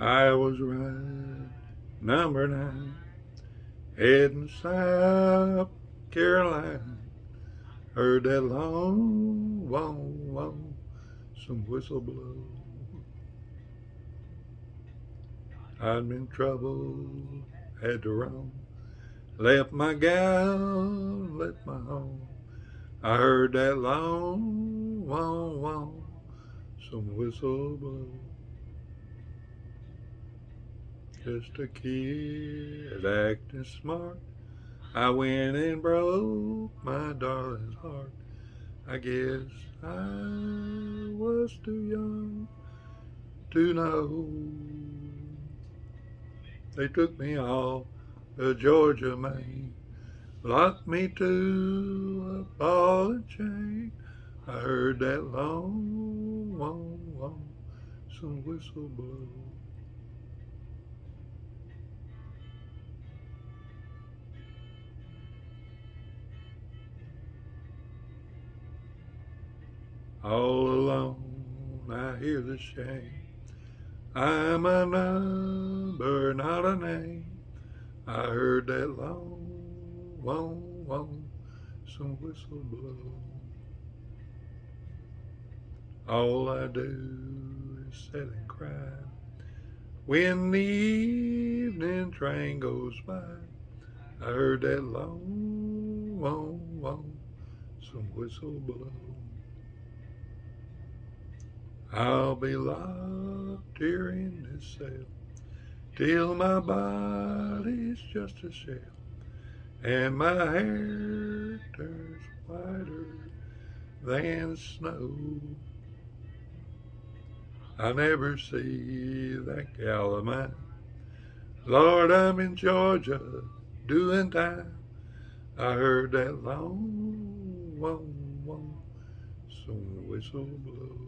I was right, number 9, heading South Carolina. Heard that long, long, some whistle blow. I'd been troubled, had to roam. Left my gal, left my home. I heard that long, some whistle blow. Just a kid acting smart. I went and broke my darling's heart. I guess I was too young to know. They took me off the Georgia main, locked me to a ball and chain. I heard that long, some whistle blow. All alone I hear the shame. I'm a number, not a name. I heard that long, some whistle blow. All I do is sit and cry when the evening train goes by. I heard that long, some whistle blow. I'll be locked here in this cell till my body's just a shell and my hair turns whiter than snow. I never see that gal of mine. Lord, I'm in Georgia doing time. I heard that long, some whistle blow.